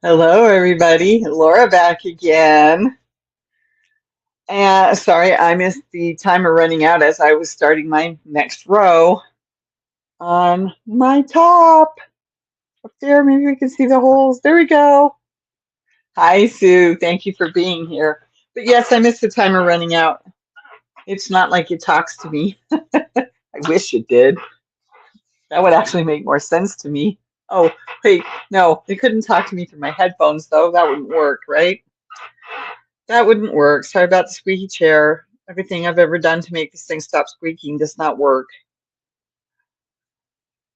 Hello, everybody. Laura back again. And sorry, I missed the timer running out as I was starting my next row on my top. Up there, maybe we can see the holes. There we go. Hi, Sue. Thank you for being here. But yes, I missed the timer running out. It's not like it talks to me. I wish it did. That would actually make more sense to me. Oh, wait, no, it couldn't talk to me through my headphones, though. That wouldn't work, right? That wouldn't work. Sorry about the squeaky chair. Everything I've ever done to make this thing stop squeaking does not work.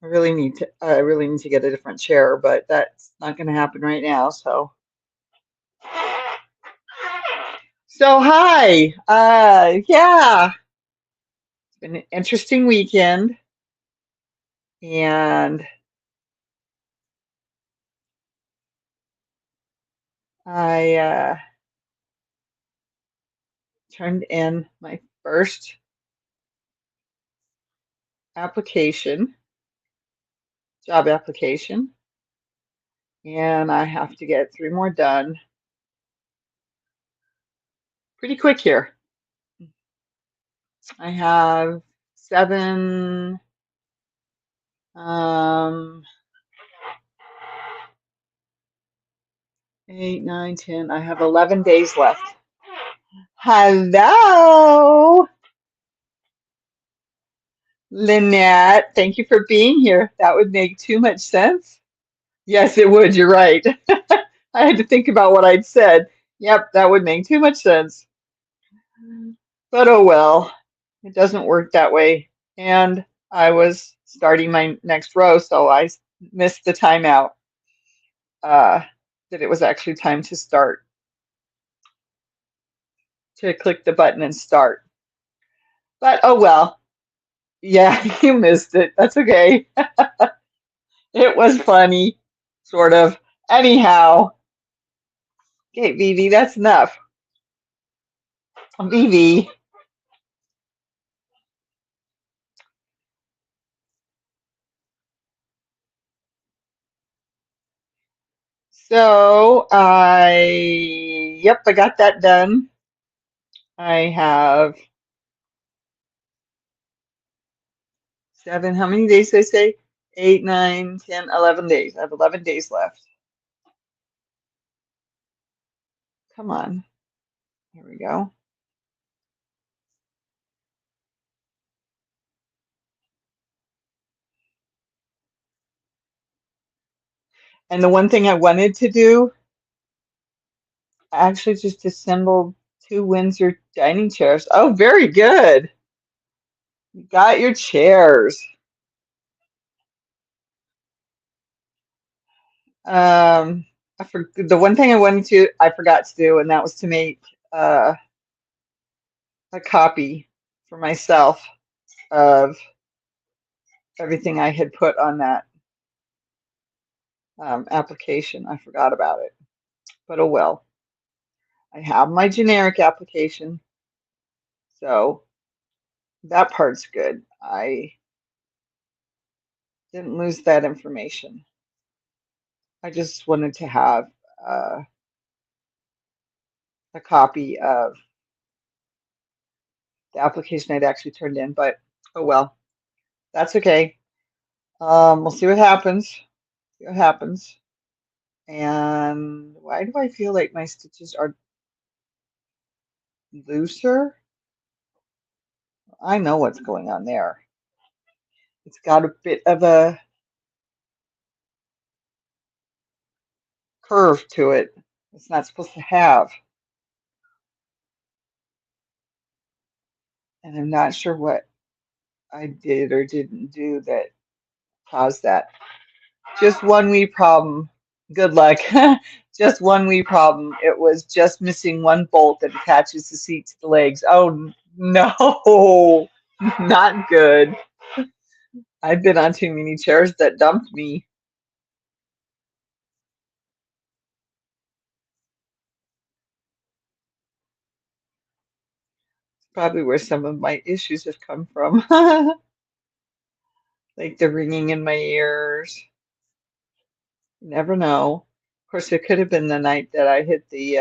I really need to get a different chair, but that's not going to happen right now. So hi. Yeah, it's been an interesting weekend, and I turned in my first application, job application, and I have to get three more done pretty quick here. I have seven, um, 8, 9, 10. I have 11 days left. Hello, Lynette. Thank you for being here. That would make too much sense. Yes, it would. You're right. I had to think about what I'd said. Yep, that would make too much sense. But oh well, it doesn't work that way. And I was starting my next row, so I missed the timeout uh, that it was actually time to start, to click the button and start. But oh well. Yeah, you missed it. That's okay. It was funny, sort of. Anyhow, okay, Vivi, that's enough. Vivi. Yep, I got that done. I have seven, how many days did I say? 8, 9, 10, 11 days. I have 11 days left. Come on. Here we go. And the one thing I wanted to do, I actually just assembled two Windsor dining chairs. Oh, very good. You got your chairs. Um, the one thing I forgot to do, and that was to make uh, a copy for myself of everything I had put on that application. I forgot about it, but oh well. I have my generic application, so that part's good. I didn't lose that information. I just wanted to have uh, a copy of the application I'd actually turned in, but oh well, that's okay. We'll see what happens. See what happens. And why do I feel like my stitches are looser? I know what's going on there. It's got a bit of a curve to it. It's not supposed to have. And I'm not sure what I did or didn't do that caused that. Just one wee problem. Good luck. Just one wee problem. It was just missing one bolt that attaches the seat to the legs. Oh no, not good. I've been on too many chairs that dumped me. Probably where some of my issues have come from. Like the ringing in my ears. You never know. Of course, it could have been the night that I hit the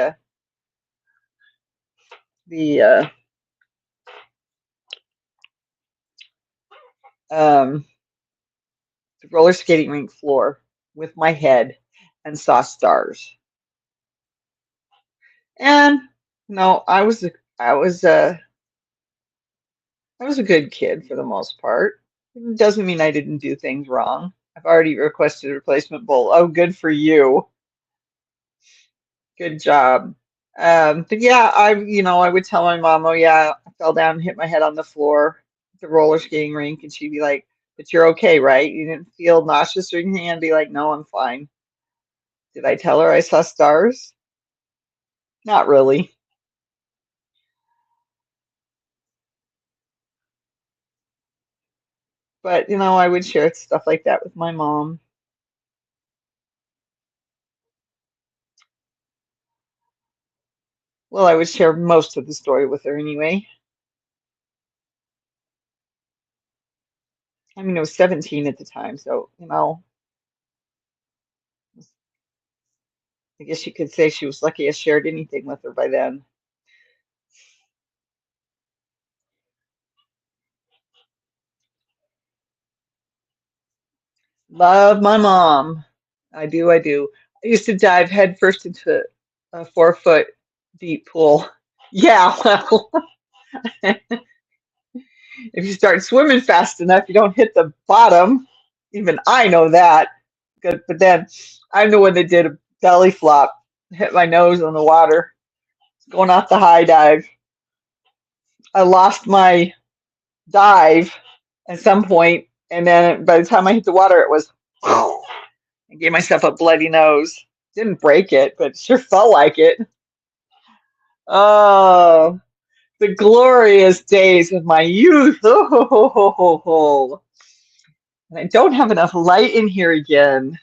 um, the roller skating rink floor with my head and saw stars. And no, I was a I was a good kid for the most part. It doesn't mean I didn't do things wrong. I've already requested a replacement bowl. Oh, good for you. Good job. But yeah, I would tell my mom, oh yeah, I fell down and hit my head on the floor at the roller skating rink, and she'd be like, but you're okay, right? You didn't feel nauseous or anything? I'd be like, no, I'm fine. Did I tell her I saw stars? Not really. But I would share stuff like that with my mom. Well, I would share most of the story with her anyway. I mean, I was 17 at the time, so I guess you could say she was lucky I shared anything with her by then. Love my mom. I do, I do. I used to dive headfirst into a 4 foot deep pool. Yeah, well, if you start swimming fast enough, you don't hit the bottom. Even I know that. Good, but then I'm the one that did a belly flop, hit my nose on the water, going off the high dive. I lost my dive at some point, and then by the time I hit the water, it was. I gave myself a bloody nose. Didn't break it, but sure felt like it. Oh, the glorious days of my youth. Oh, and I don't have enough light in here again,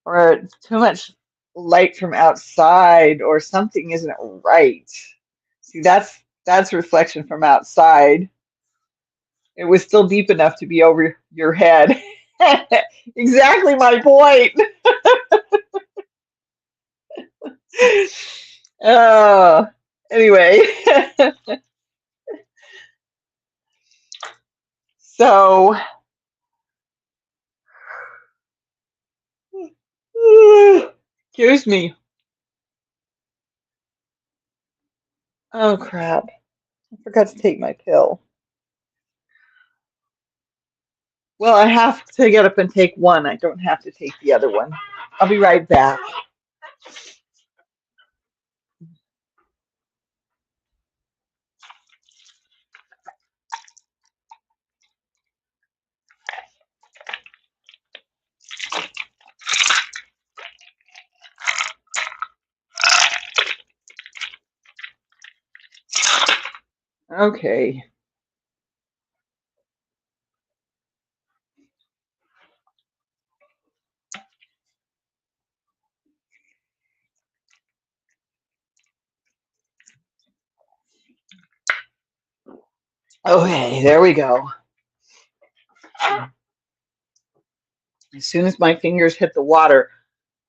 or too much light from outside, or something isn't right. See, that's reflection from outside. It was still deep enough to be over your head. Exactly my point. Uh, anyway, so excuse me. Oh crap. I forgot to take my pill. Well, I have to get up and take one. I don't have to take the other one. I'll be right back. Okay. Okay, there we go. As soon as my fingers hit the water,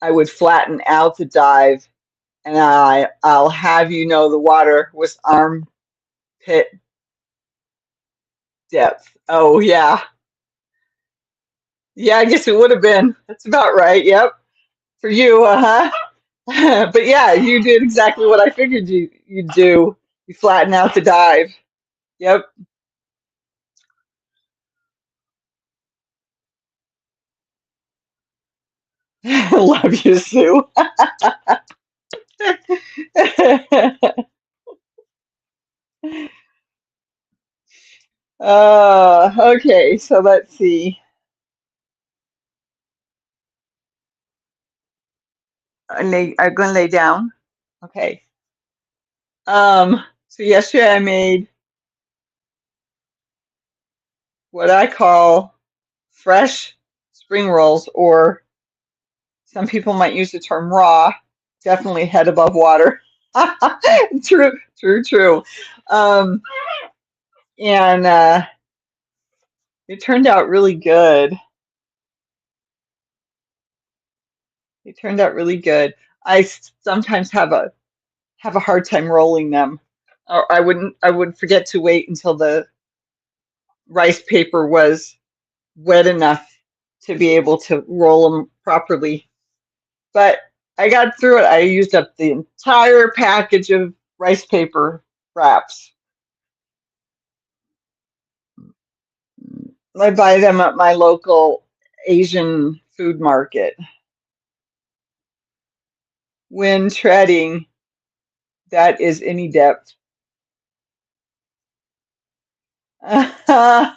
I would flatten out the dive, and I'll have you know the water was armpit depth. Oh yeah. Yeah, I guess it would have been. That's about right. Yep. For you, uh-huh. But yeah, you did exactly what I figured you'd do. You flatten out the dive. Yep. Love you, Sue. Okay, so let's see. I'm gonna lay down. Okay. So yesterday I made what I call fresh spring rolls, or some people might use the term raw, definitely head above water. True, true, true. Um, and it turned out really good. They turned out really good. I sometimes have a hard time rolling them. Or I would forget to wait until the rice paper was wet enough to be able to roll them properly. But I got through it. I used up the entire package of rice paper wraps. I buy them at my local Asian food market. When treading, that is any depth. Oh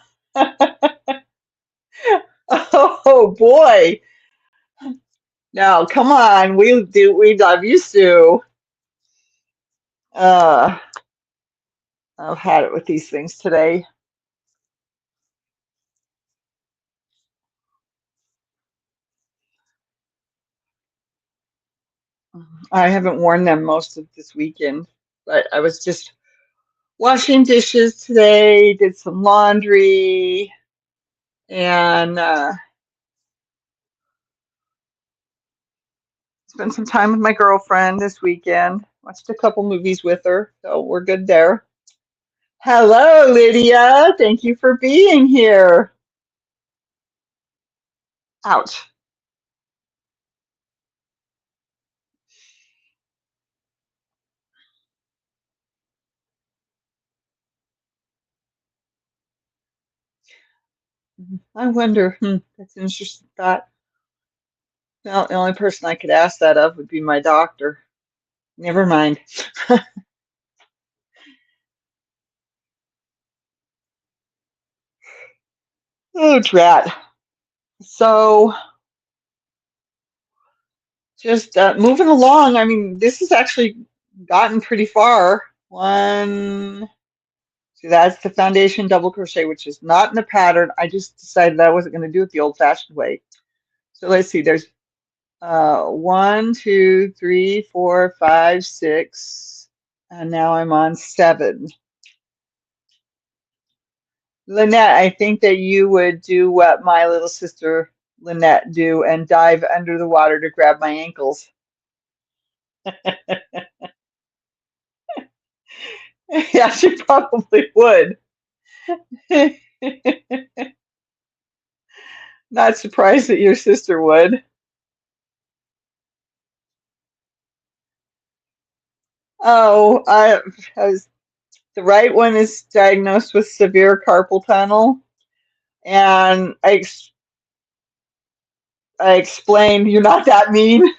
boy. Now, come on. We love you, Sue. Uh, I've had it with these things today. I haven't worn them most of this weekend, but I was just washing dishes today, did some laundry, and spent some time with my girlfriend this weekend. Watched a couple movies with her, so we're good there. Hello, Lydia. Thank you for being here. Ouch. I wonder, that's an interesting thought. Well, the only person I could ask that of would be my doctor. Never mind. Oh, drat. So, just moving along. I mean, this has actually gotten pretty far. One, so that's the foundation double crochet, which is not in the pattern. I just decided I wasn't going to do it the old-fashioned way. So let's see. There's one, two, three, four, five, six, and now I'm on seven. Lynette, I think that you would do what my little sister Lynette do and dive under the water to grab my ankles. Yeah, she probably would. Not surprised that your sister would. Oh, I was, the right one is diagnosed with severe carpal tunnel, and I explained, you're not that mean.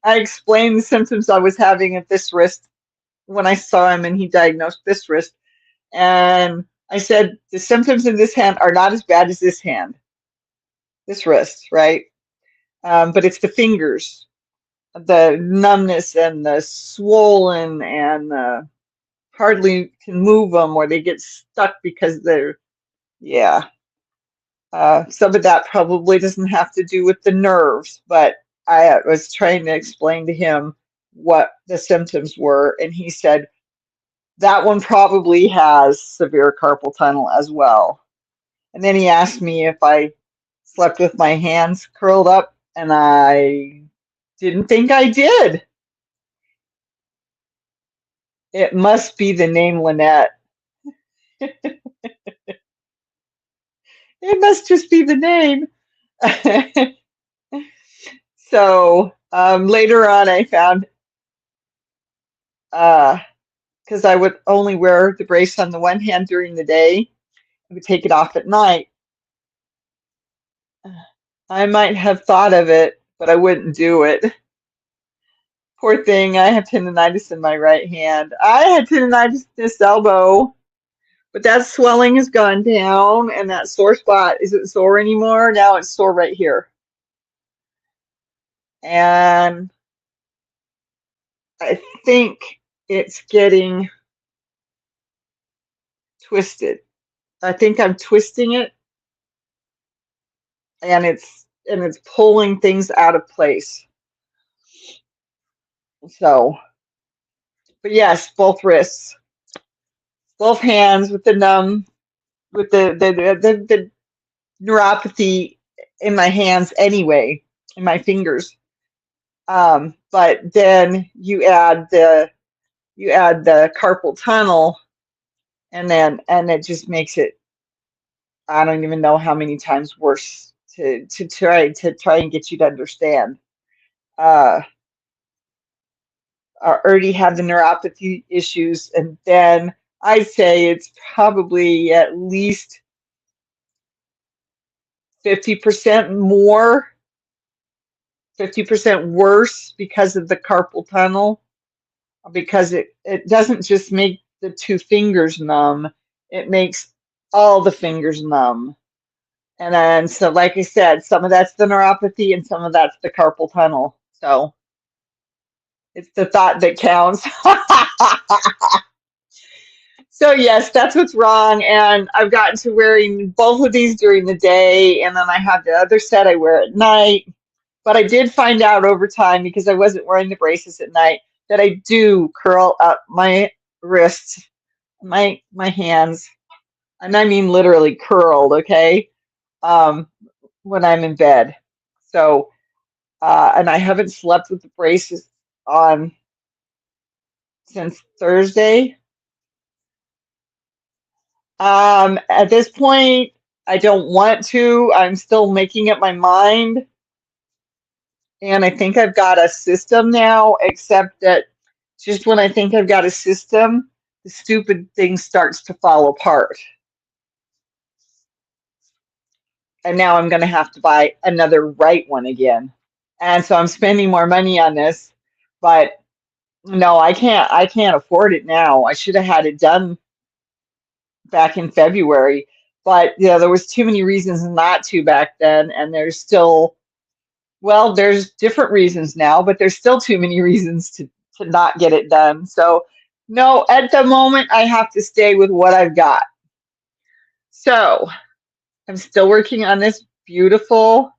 I explained the symptoms I was having at this wrist when I saw him and he diagnosed this wrist. And I said, the symptoms in this hand are not as bad as this hand, this wrist, right? But it's the fingers, the numbness and the swollen and hardly can move them or they get stuck because they're, yeah. Some of that probably doesn't have to do with the nerves, but I was trying to explain to him what the symptoms were, and he said that one probably has severe carpal tunnel as well. And then he asked me if I slept with my hands curled up, and I didn't think I did. It must be the name Lynette. It must just be the name. So later on, I found because I would only wear the brace on the one hand during the day, I would take it off at night. I might have thought of it, but I wouldn't do it. Poor thing, I have tendonitis in my right hand. I had tendonitis in this elbow, but that swelling has gone down, and that sore spot isn't sore anymore. Now it's sore right here. And I think it's getting twisted. I think I'm twisting it, and it's pulling things out of place. So, but yes, both wrists, both hands with the with the neuropathy in my hands anyway, in my fingers. But then you add the carpal tunnel, and it just makes it, I don't even know how many times worse to try and get you to understand. Uh, I already have the neuropathy issues, and then I'd say it's probably at least 50% more, 50% worse because of the carpal tunnel, because it doesn't just make the two fingers numb, it makes all the fingers numb. And then, so like I said, some of that's the neuropathy and some of that's the carpal tunnel. So it's the thought that counts. So yes, that's what's wrong. And I've gotten to wearing both of these during the day, and then I have the other set I wear at night. But I did find out over time, because I wasn't wearing the braces at night, that I do curl up my wrists, my hands, and I mean literally curled, okay? Um, when I'm in bed. So, and I haven't slept with the braces on since Thursday. At this point, I don't want to. I'm still making up my mind. And I think I've got a system now, except that just when I think I've got a system, the stupid thing starts to fall apart. And now I'm going to have to buy another right one again. And so I'm spending more money on this, but no, I can't afford it now. I should have had it done back in February, but yeah, there was too many reasons not to back then, and there's still, well, there's different reasons now, but there's still too many reasons to not get it done. So no, at the moment I have to stay with what I've got. So I'm still working on this beautiful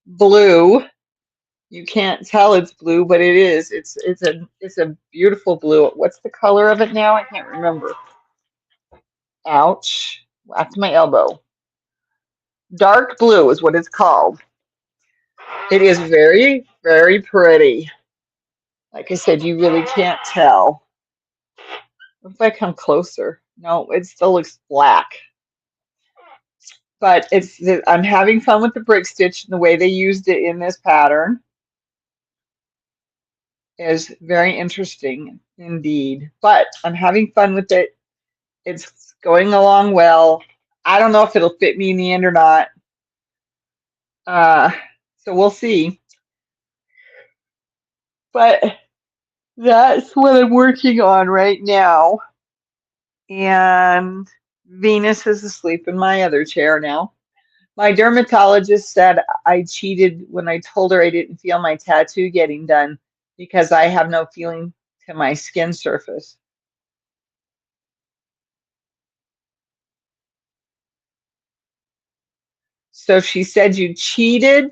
blue. You can't tell it's blue, but it is. It's a beautiful blue. What's the color of it now? I can't remember. Ouch. Whacked my elbow. Dark blue is what it's called. It is very, very pretty. Like I said, you really can't tell. If I come closer, no, it still looks black. But I'm having fun with the brick stitch, and the way they used it in this pattern is very interesting indeed. But I'm having fun with it. It's going along well. I don't know if it'll fit me in the end or not. Uh, so we'll see. But that's what I'm working on right now. And Venus is asleep in my other chair now. My dermatologist said I cheated when I told her I didn't feel my tattoo getting done because I have no feeling to my skin surface. So she said you cheated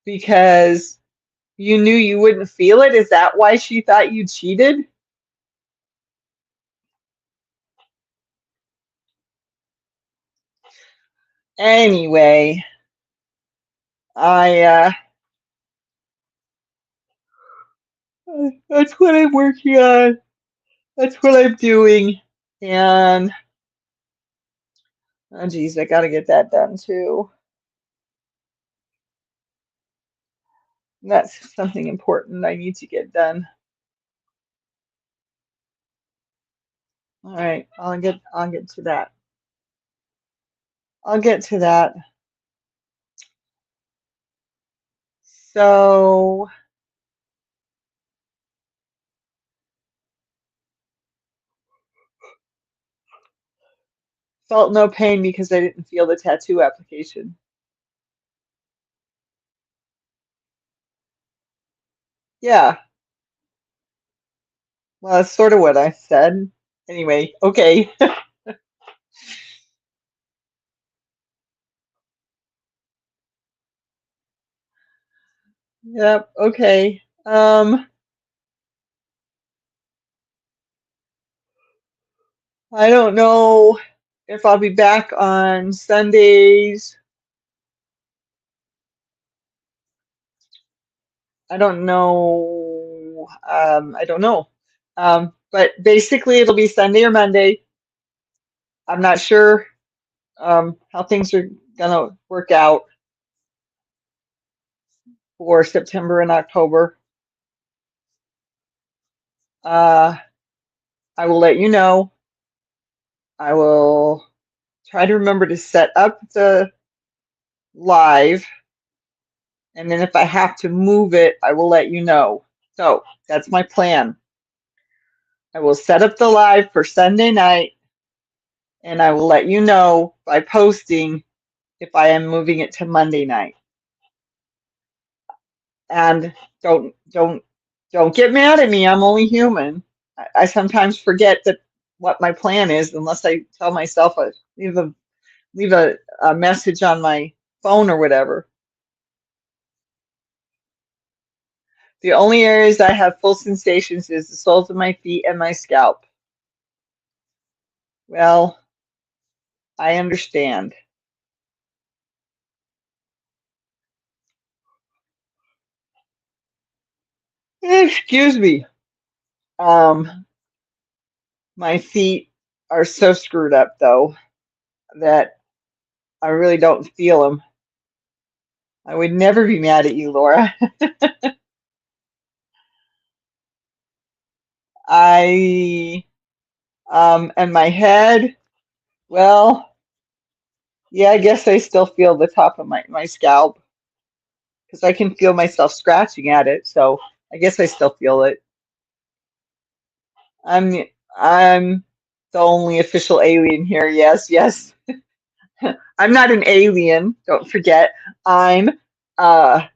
because you knew you wouldn't feel it. Is that why she thought you cheated? Anyway, I that's what I'm working on. That's what I'm doing. And oh geez, I gotta get that done too. That's something important I need to get done. All right, I'll get to that. I'll get to that. So felt no pain because I didn't feel the tattoo application. Yeah, well, that's sort of what I said. Anyway, okay. Yep, okay. I don't know. if I'll be back on Sundays, I don't know. I don't know. But basically, it'll be Sunday or Monday. I'm not sure how things are gonna work out for September and October. Uh, I will let you know. I will try to remember to set up the live, and then if I have to move it, I will let you know. So that's my plan. I will set up the live for Sunday night, and I will let you know by posting if I am moving it to Monday night. And don't get mad at me. I'm only human. I sometimes forget that what my plan is unless I tell myself leave a message on my phone or whatever. The only areas I have full sensations is the soles of my feet and my scalp. Well, I understand. Excuse me. My feet are so screwed up though that I really don't feel them. I would never be mad at you, Laura. I and my head, well, yeah, I guess I still feel the top of my scalp because I can feel myself scratching at it, so I guess I still feel it. I'm I'm the only official alien here. Yes, yes. I'm not an alien, don't forget. I'm a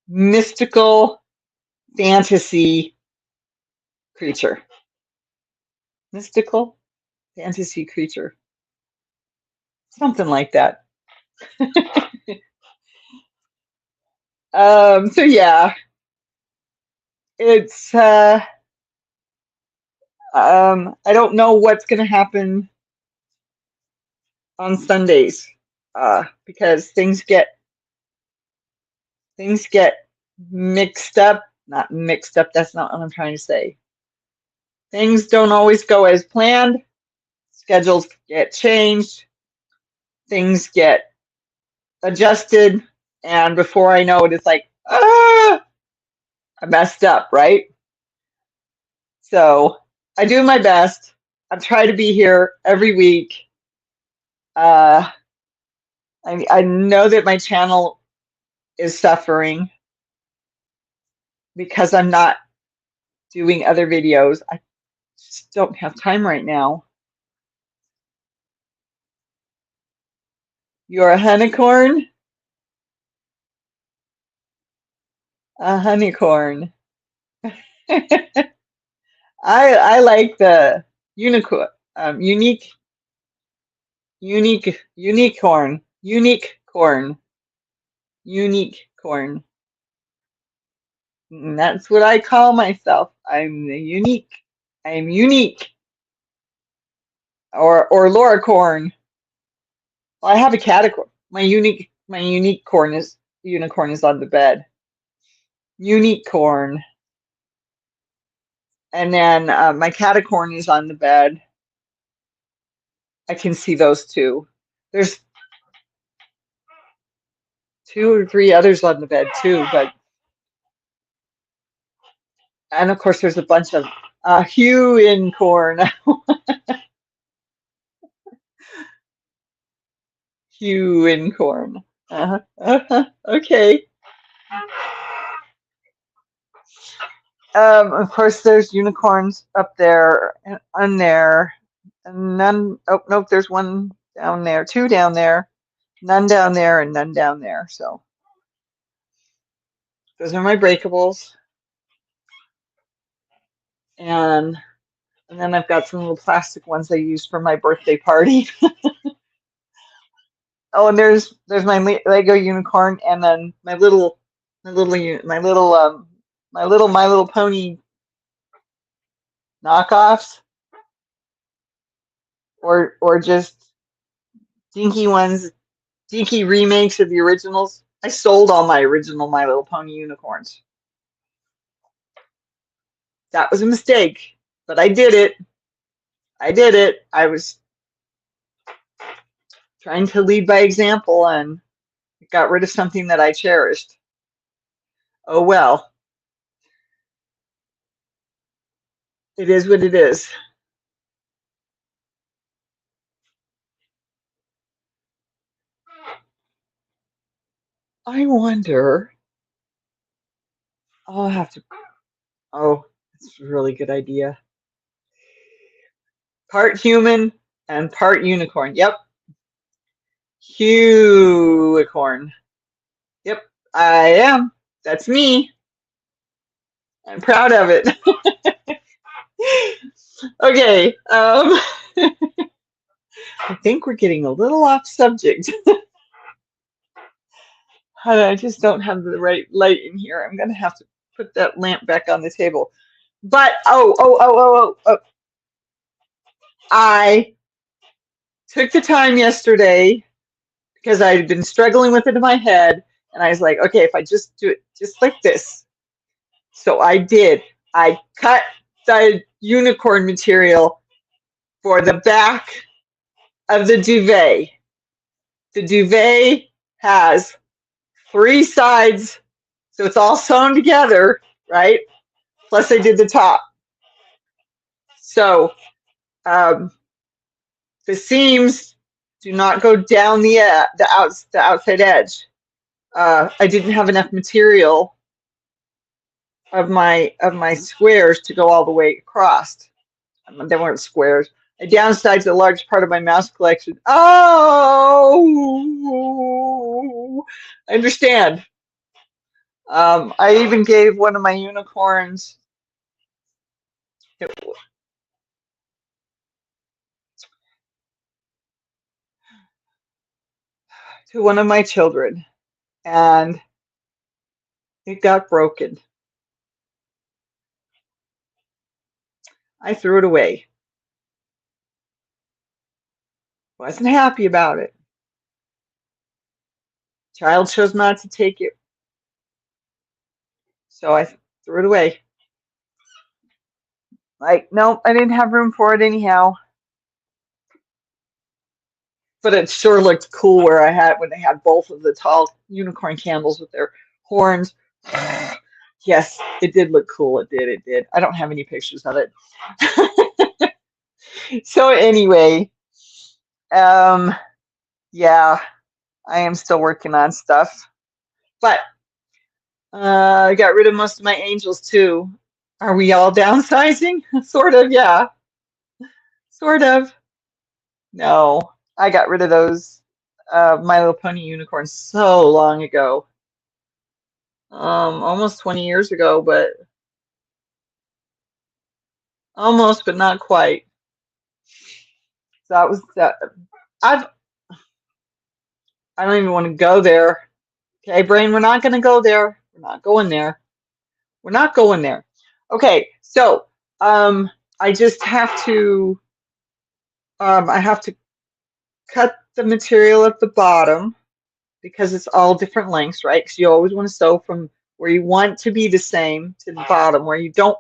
mystical fantasy creature. Mystical fantasy creature. Something like that. So yeah, it's I don't know what's gonna happen on Sundays because things get mixed up. Not mixed up, that's not what I'm trying to say. Things don't always go as planned. Schedules get changed. Things get adjusted. And before I know it, it's like, I messed up, right? So I do my best. I try to be here every week. Uh, I know that my channel is suffering because I'm not doing other videos. I just don't have time right now. You're a honeycorn? A honeycorn. I like the unicorn, unique corn. That's what I call myself. I'm unique. I'm unique. Or Laura corn. Well, I have a catacorn. My unique corn is unicorn is on the bed. Unique corn. And then my catacorn is on the bed. I can see those two. There's 2 or 3 others on the bed too, but and of course there's a bunch of hue in corn. Hue in corn. Okay. Of course, there's unicorns up there and on there, and none. Oh nope, there's one down there, 2 down there, none down there, and none down there. So those are my breakables, and then I've got some little plastic ones I used for my birthday party. Oh, and there's my Lego unicorn, and then my little pony knockoffs, or just dinky ones, dinky remakes of the originals. I sold all my original My Little Pony unicorns. That was a mistake, but I did it. I did it. I was trying to lead by example and got rid of something that I cherished. Oh well, it is what it is. I wonder, I'll have to, oh, that's a really good idea. Part human and part unicorn. Yep, unicorn. Yep, I am. That's me. I'm proud of it. Okay, I think we're getting a little off subject. I just don't have the right light in here. I'm gonna have to put that lamp back on the table. But oh, I took the time yesterday because I had been struggling with it in my head, and I was like, okay, if I just do it just like this. So I did. I cut the unicorn material for the back of the duvet. The duvet has 3 sides, so it's all sewn together, right? Plus I did the top. So the seams do not go down the outside edge. I didn't have enough material of my squares to go all the way across. They weren't squares. I downsized a large part of my mouse collection. Oh, I understand. I even gave one of my unicorns to one of my children, and it got broken. I threw it away. Wasn't happy about it. Child chose not to take it, so I threw it away. Like, nope, I didn't have room for it anyhow. But it sure looked cool where I had when they had both of the tall unicorn candles with their horns. Yes, it did look cool. It did. It did. I don't have any pictures of it. So anyway, yeah, I am still working on stuff, but I got rid of most of my angels too. Are we all downsizing? Sort of, yeah. Sort of. No, I got rid of those My Little Pony unicorns so long ago. Almost 20 years ago, but almost, but not quite. So that was that. I've, I don't even want to go there. Okay, brain, we're not going to go there. We're not going there. We're not going there. Okay, so I just have to, I have to cut the material at the bottom because it's all different lengths, right? Because you always want to sew from where you want to be the same to the bottom where you don't,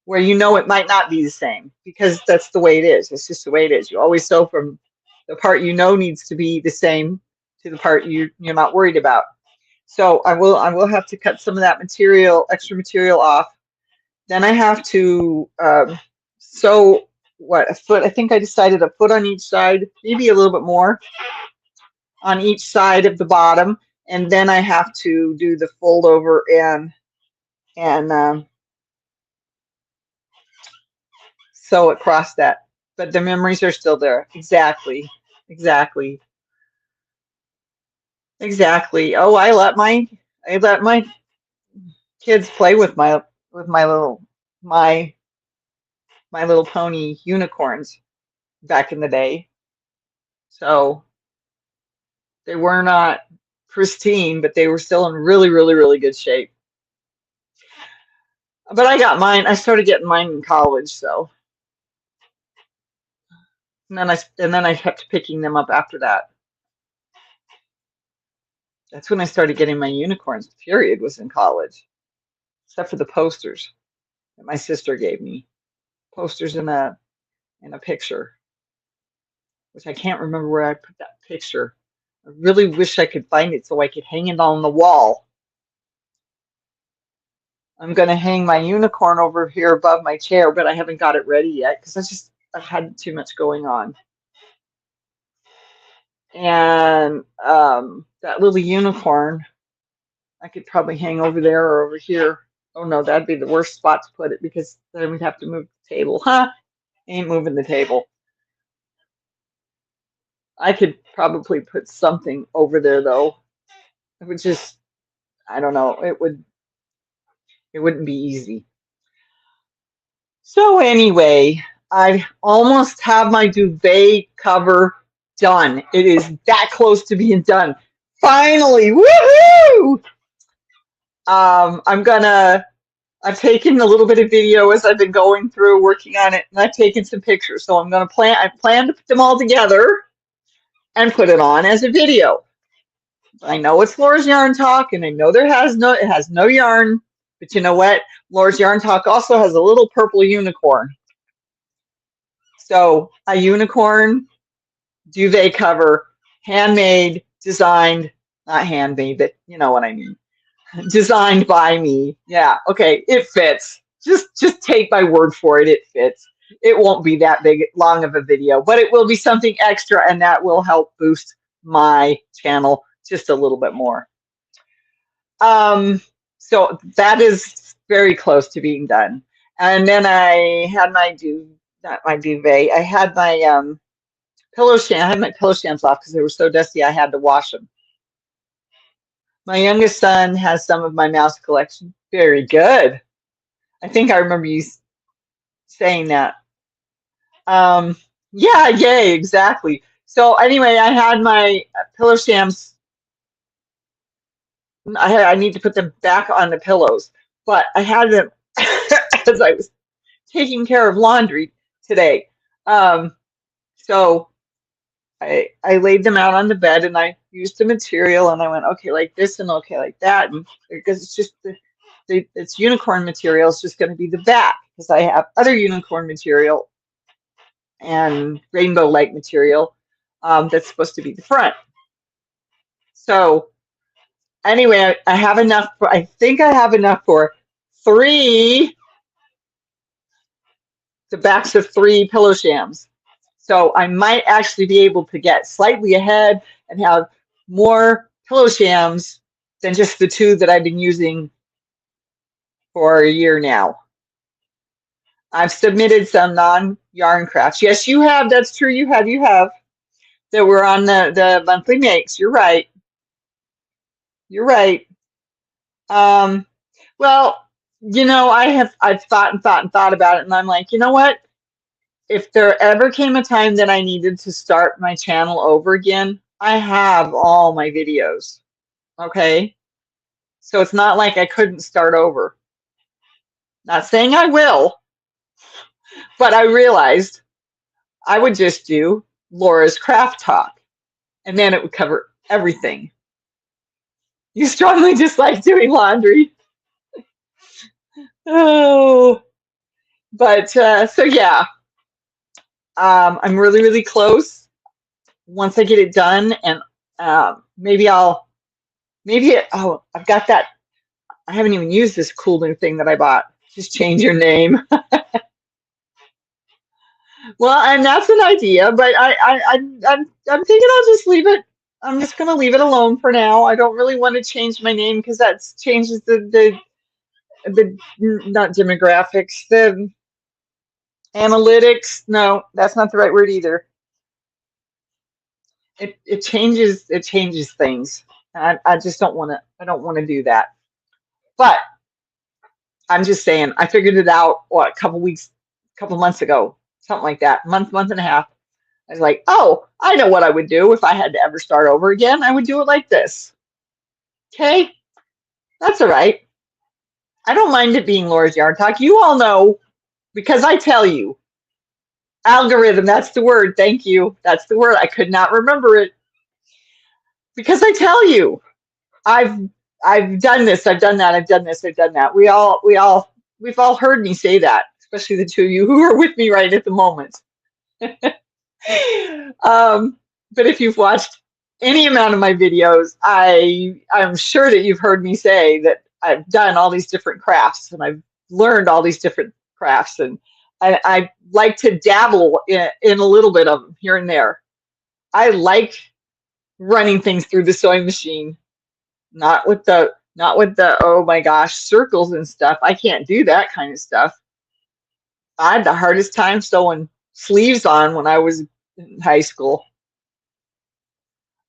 where you know it might not be the same, because that's the way it is. It's just the way it is. You always sew from the part you know needs to be the same to the part you're not worried about. So I will have to cut some of that material, extra material off. Then I have to sew what, a foot. I think I decided a foot on each side, maybe a little bit more on each side of the bottom, and then I have to do the fold over and sew across that. But the memories are still there. Exactly. Exactly. Exactly. Oh, I let my kids play with my little my my little pony unicorns back in the day. So they were not pristine, but they were still in really, really, really good shape. But I got mine. I started getting mine in college, so And then I kept picking them up after that. That's when I started getting my unicorns. Period was in college, except for the posters that my sister gave me. Posters in a picture, which I can't remember where I put that picture. I really wish I could find it so I could hang it on the wall. I'm going to hang my unicorn over here above my chair, but I haven't got it ready yet because I had too much going on. And that little unicorn, I could probably hang over there or over here. Oh no, that'd be the worst spot to put it because then we'd have to move the table. Huh? Ain't moving the table. I could probably put something over there though. It would just, I don't know, it wouldn't be easy. So anyway, I almost have my duvet cover done. It is that close to being done. Finally, woohoo! I've taken a little bit of video as I've been going through working on it, and I've taken some pictures. So I plan to put them all together and put it on as a video. I know it's Laura's Yarn Talk, and I know it has no yarn, but you know what? Laura's Yarn Talk also has a little purple unicorn. So a unicorn duvet cover, handmade, designed, not handmade, but you know what I mean. Designed by me. Yeah, okay, it fits. Just take my word for it, it fits. It won't be that long of a video, but it will be something extra, and that will help boost my channel just a little bit more. So that is very close to being done. And then I had not my duvet. I had my pillow stand. I had my pillow stands off because they were so dusty. I had to wash them. My youngest son has some of my mouse collection. Very good. I think I remember you saying that. Yeah, yay, exactly. So anyway, I had my pillow shams. I need to put them back on the pillows, but I had them as I was taking care of laundry today. So I laid them out on the bed and I used the material and I went, okay, like this and okay, like that. And because it's just it's unicorn material, it's just going to be the back because I have other unicorn material and rainbow light material that's supposed to be the front. So anyway, I have enough for, I think I have enough for the backs of 3 pillow shams. So I might actually be able to get slightly ahead and have more pillow shams than just the 2 that I've been using for a year now. I've submitted some non-yarn crafts. Yes, you have. That's true. You have. That were on the monthly makes. You're right. You're right. Well, you know, I've thought and thought and thought about it, and I'm like, you know what? If there ever came a time that I needed to start my channel over again, I have all my videos. Okay? So it's not like I couldn't start over. Not saying I will, but I realized I would just do Laura's Craft Talk, and then it would cover everything. You strongly dislike doing laundry. Oh, but so yeah, I'm really, really close. Once I get it done, and maybe I've got that. I haven't even used this cool new thing that I bought. Just change your name. Well, and that's an idea, but I'm thinking I'll just leave it. I'm just going to leave it alone for now. I don't really want to change my name because that changes the not demographics, the analytics. No, that's not the right word either. It changes things. I just don't want to. I don't want to do that. But I'm just saying. I figured it out. What, a couple months ago, something like that. Month and a half. I was like, oh, I know what I would do if I had to ever start over again. I would do it like this. Okay, that's all right. I don't mind it being Laura's Yarn Talk. You all know because I tell you. Algorithm, that's the word. Thank you. That's the word. I could not remember it because I tell you, I've I've done this, I've done that, I've done this, I've done that. We've all heard me say that, especially the two of you who are with me right at the moment. Um, but if you've watched any amount of my videos, I'm sure that you've heard me say that I've done all these different crafts and I've learned all these different crafts, and I like to dabble in a little bit of them here and there. I like running things through the sewing machine, not with the oh my gosh circles and stuff. I can't do that kind of stuff. I had the hardest time sewing sleeves on when I was in high school.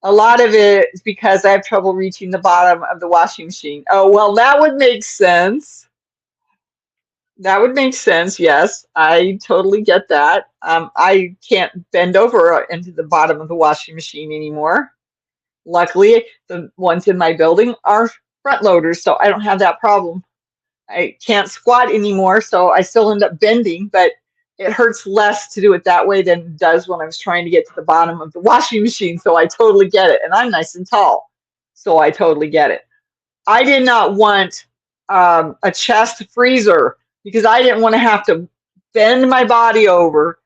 A lot of it is because I have trouble reaching the bottom of the washing machine. Oh, well, that would make sense. That would make sense. Yes, I totally get that. I can't bend over into the bottom of the washing machine anymore. Luckily, the ones in my building are front loaders, so I don't have that problem. I can't squat anymore, so I still end up bending, but it hurts less to do it that way than it does when I was trying to get to the bottom of the washing machine. So I totally get it. And I'm nice and tall, so I totally get it. I did not want a chest freezer because I didn't want to have to bend my body over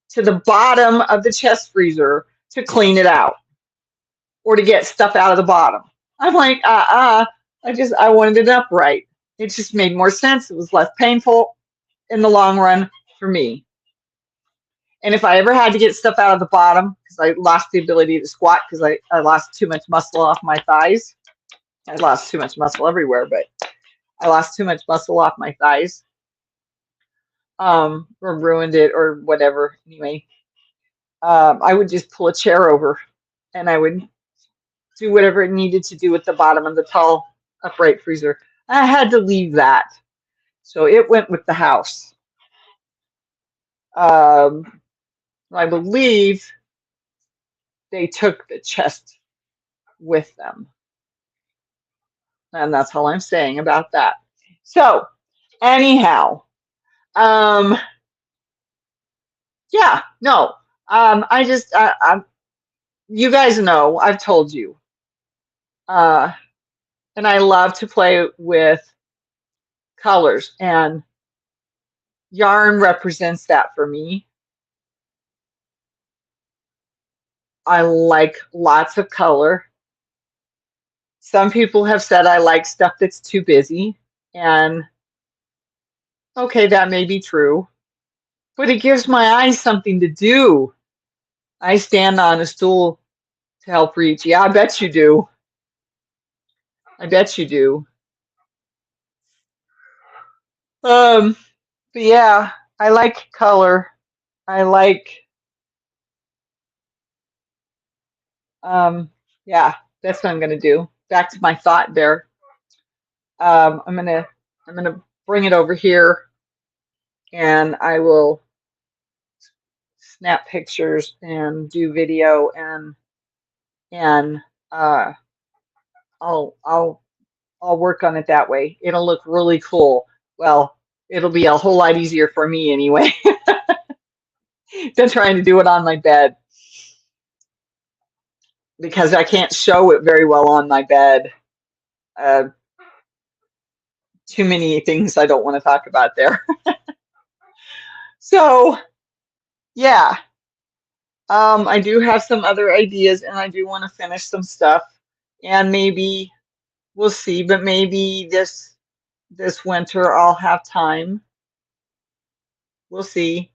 to the bottom of the chest freezer to clean it out or to get stuff out of the bottom. I'm like, I wanted it upright. It just made more sense. It was less painful in the long run for me. And if I ever had to get stuff out of the bottom, because I lost the ability to squat because I lost too much muscle off my thighs. I lost too much muscle everywhere, but I lost too much muscle off my thighs. Or ruined it or whatever. Anyway, I would just pull a chair over and I would do whatever it needed to do with the bottom of the tall upright freezer. I had to leave that. So it went with the house. I believe they took the chest with them. And that's all I'm saying about that. So, anyhow, um, yeah, no, you guys know, I've told you, uh, and I love to play with colors, and yarn represents that for me. I like lots of color. Some people have said I like stuff that's too busy, and okay, that may be true, but it gives my eyes something to do. I stand on a stool to help reach. Yeah, I bet you do. I bet you do. Um, but yeah, I like color. I like, um, yeah, that's what I'm gonna do. Back to my thought there. I'm gonna bring it over here, and I will snap pictures and do video, and uh, I'll work on it that way. It'll look really cool. Well, it'll be a whole lot easier for me anyway than trying to do it on my bed because I can't show it very well on my bed. Uh, too many things I don't want to talk about there. So yeah, I do have some other ideas and I do want to finish some stuff, and maybe we'll see, but maybe this winter I'll have time. We'll see.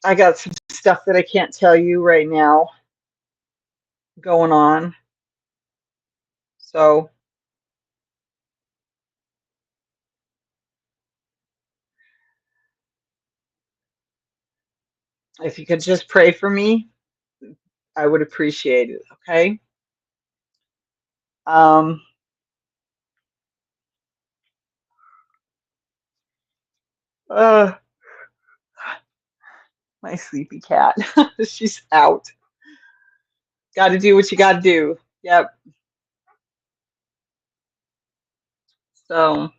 I got some stuff that I can't tell you right now going on. So if you could just pray for me, I would appreciate it. Okay. Um, uh, my sleepy cat. She's out. Got to do what you got to do. Yep. So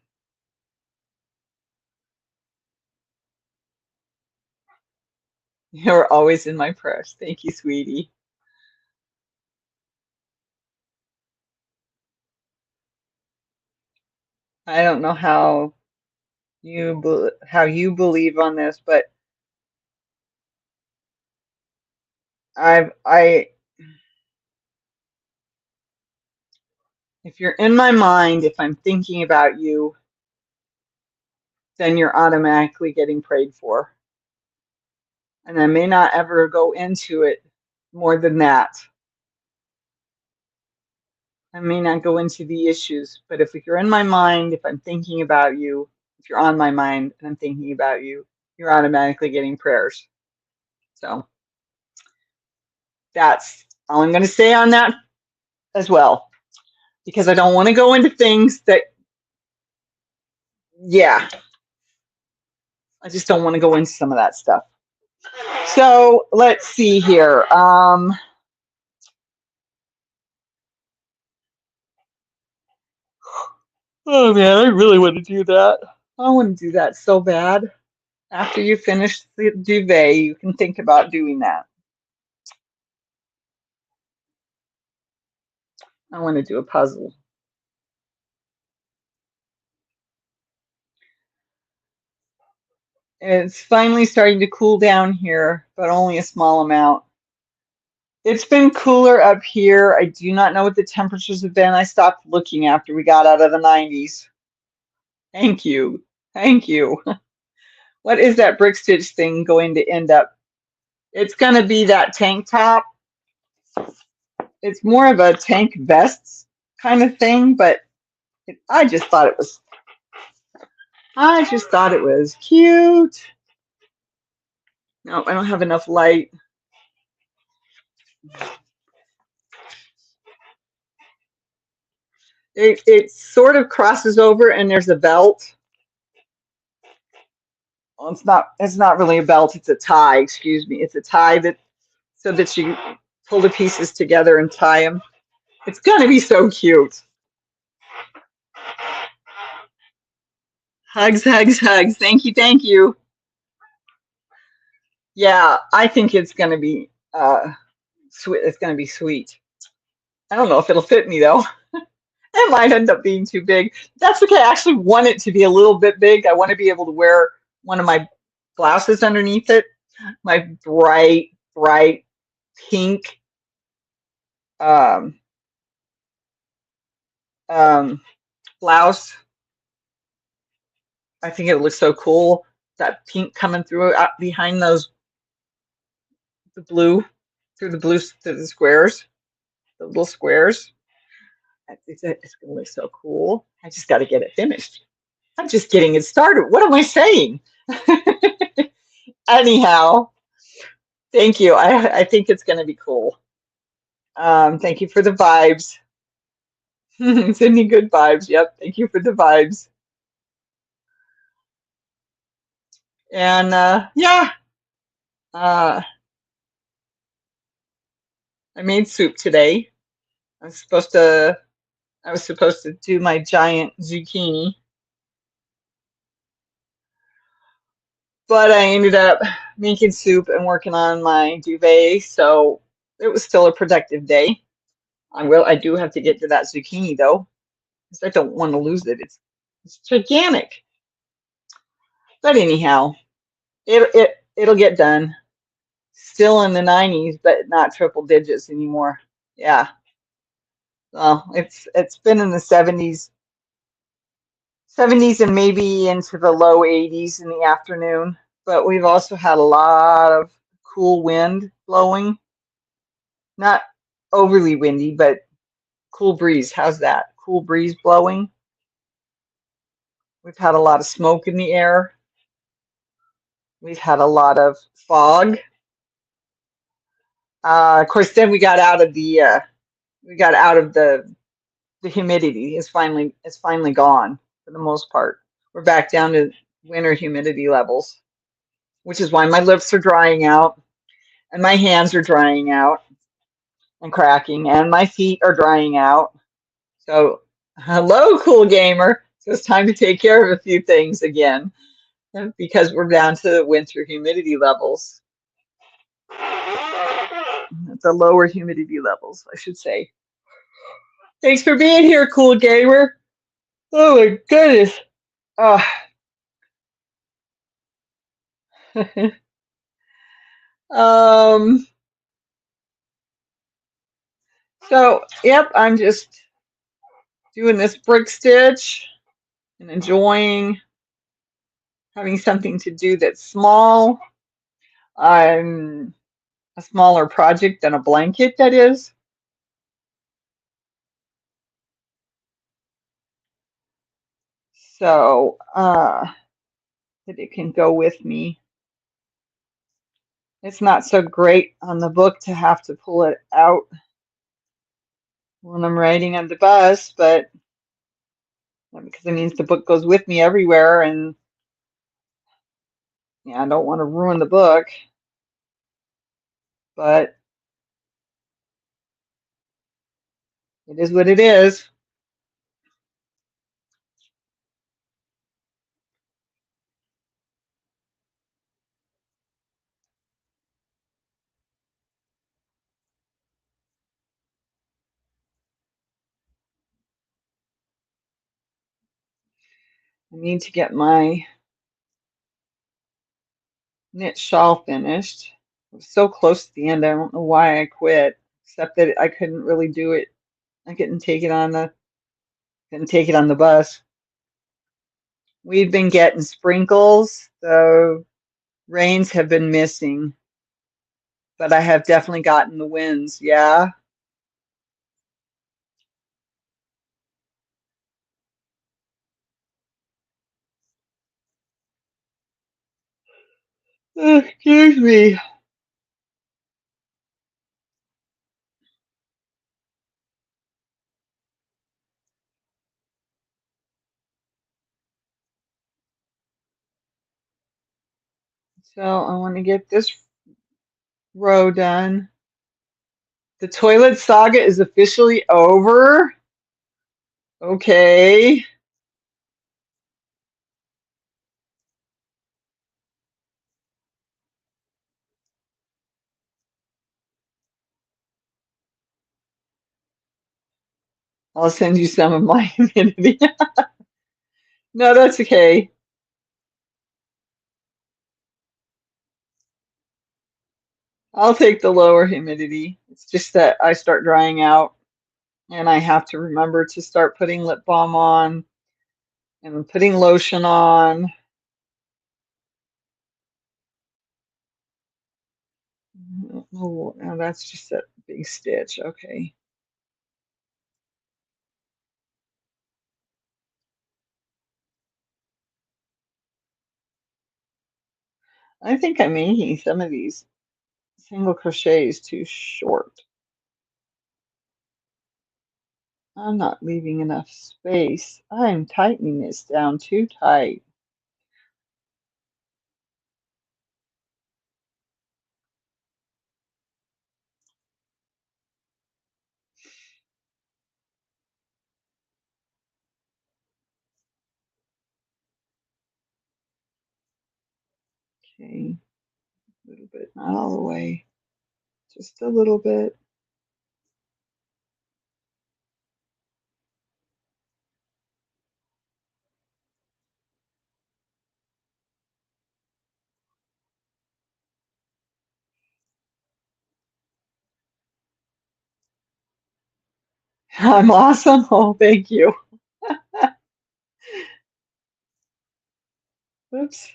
You're always in my prayers. Thank you, sweetie. I don't know how you believe on this, but I if you're in my mind, if I'm thinking about you, then you're automatically getting prayed for. And I may not ever go into it more than that. I may not go into the issues, but if you're in my mind, if I'm thinking about you, if you're on my mind and I'm thinking about you, you're automatically getting prayers. So that's all I'm going to say on that as well, because I don't want to go into things that, yeah, I just don't want to go into some of that stuff. So let's see here. Oh man, I really want to do that. I want to do that so bad. After you finish the duvet, you can think about doing that. I want to do a puzzle. It's finally starting to cool down here, but only a small amount. It's been cooler up here. I do not know what the temperatures have been. I stopped looking after we got out of the 90s. Thank you. Thank you. What is that brick stitch thing going to end up? It's going to be that tank top. It's more of a tank vest kind of thing, but I just thought it was cute. No, I don't have enough light. It sort of crosses over and there's a belt. Well, it's not really a belt, it's a tie, excuse me. It's a tie that so that you pull the pieces together and tie them. It's gonna be so cute. Hugs, hugs, hugs. Thank you, thank you. Yeah, I think it's gonna be sweet. It's gonna be sweet. I don't know if it'll fit me though. It might end up being too big. That's okay. I actually want it to be a little bit big. I want to be able to wear one of my blouses underneath it. My bright, bright pink um, blouse. I think it looks so cool. That pink coming through out behind the blue, through the squares, the little squares. It's going to look so cool. I just got to get it finished. I'm just getting it started. What am I saying? Anyhow, thank you. I think it's going to be cool. Thank you for the vibes. Sending good vibes. Yep. Thank you for the vibes. And yeah, uh, I made soup today. I was supposed to. I was supposed to do my giant zucchini, but I ended up making soup and working on my duvet. So it was still a productive day. I do have to get to that zucchini though, because I don't want to lose it. It's gigantic. But anyhow, it'll get done. Still in the 90s, but not triple digits anymore. Yeah. Well, it's been in the 70s and maybe into the low 80s in the afternoon. But we've also had a lot of cool wind blowing. Not overly windy, but cool breeze. How's that? Cool breeze blowing. We've had a lot of smoke in the air. We've had a lot of fog. Of course, then we got out of the humidity. It's finally gone for the most part. We're back down to winter humidity levels, which is why my lips are drying out and my hands are drying out and cracking and my feet are drying out. So, hello, cool gamer. So it's time to take care of a few things again because we're down to the winter humidity levels. the lower humidity levels, I should say. Thanks for being here, cool gamer. Oh my goodness. Uh, um, so, yep, I'm just doing this brick stitch and enjoying having something to do that's small. I'm a smaller project than a blanket, that is. So, that it can go with me. It's not so great on the book to have to pull it out when I'm riding on the bus, but because it means the book goes with me everywhere, and yeah, I don't want to ruin the book, but it is what it is. I need to get my knit shawl finished. I was so close to the end. I don't know why I quit, except that I couldn't really do it. I couldn't take it on the bus. We've been getting sprinkles. The rains have been missing, but I have definitely gotten the winds. Yeah. Excuse me. So I want to get this row done. The toilet saga is officially over. Okay. I'll send you some of my humidity. No, that's okay. I'll take the lower humidity. It's just that I start drying out and I have to remember to start putting lip balm on and putting lotion on. Oh, now that's just a big stitch. Okay. I think I'm making some of these single crochets too short. I'm not leaving enough space. I'm tightening this down too tight. Okay, a little bit, not all the way, just a little bit. I'm awesome. Oh, thank you. Oops.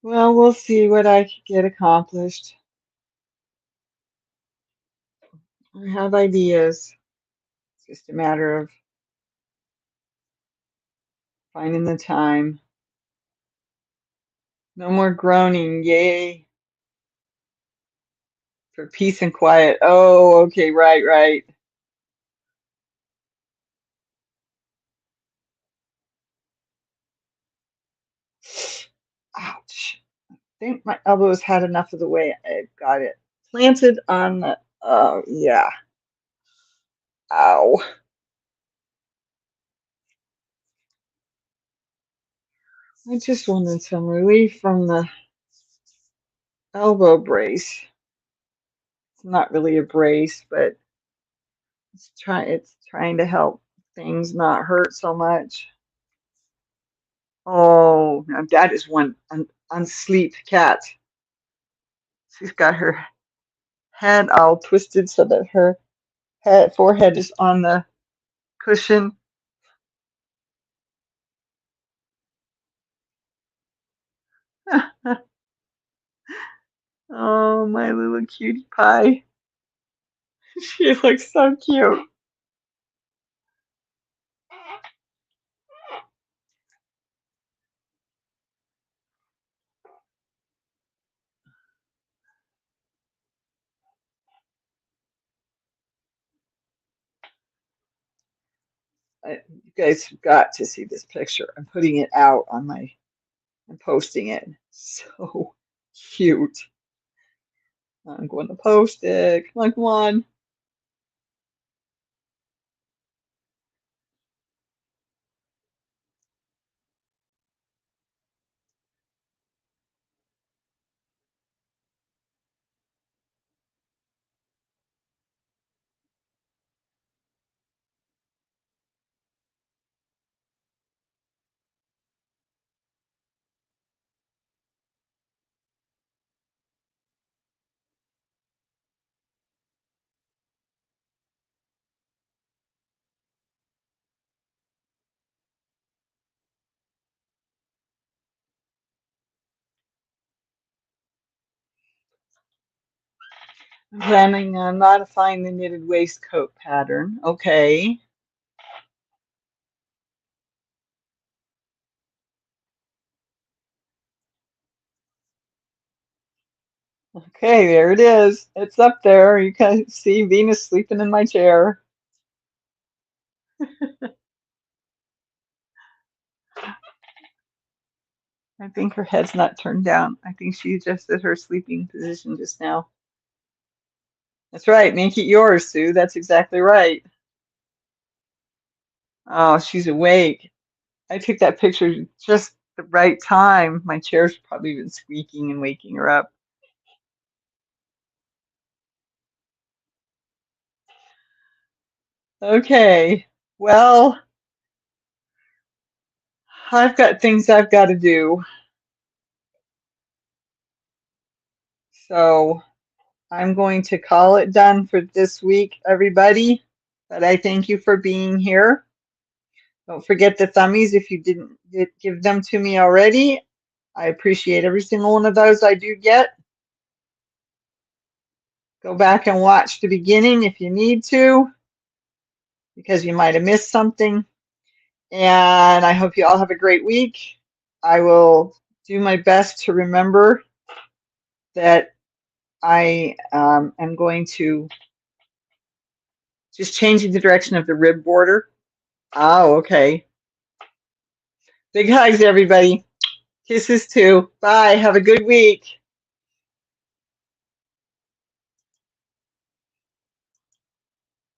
Well, we'll see what I can get accomplished. I have ideas. It's just a matter of finding the time. No more groaning. Yay for peace and quiet. Oh, okay, right, right. think my elbow has had enough of the way I've got it planted on the, oh, yeah. Ow. I just wanted some relief from the elbow brace. It's not really a brace, but it's trying to help things not hurt so much. Oh, now that is one unsleep cat. She's got her head all twisted so that her forehead is on the cushion. Oh, my little cutie pie. She looks so cute. You guys have got to see this picture. I'm putting it out on I'm posting it. So cute. I'm going to post it. Come on, come on. I'm planning on modifying the knitted waistcoat pattern. Okay. Okay, there it is. It's up there. You can see Venus sleeping in my chair. I think her head's not turned down. I think she adjusted her sleeping position just now. That's right. Make it yours, Sue. That's exactly right. Oh, she's awake. I took that picture just the right time. My chair's probably been squeaking and waking her up. Okay. Well, I've got things I've got to do. So I'm going to call it done for this week, everybody. But I thank you for being here. Don't forget the thummies if you didn't give them to me already. I appreciate every single one of those I do get. Go back and watch the beginning if you need to, because you might have missed something. And I hope you all have a great week. I will do my best to remember that I am going to just changing the direction of the rib border. Oh, okay. Big hugs, everybody. Kisses too. Bye. Have a good week.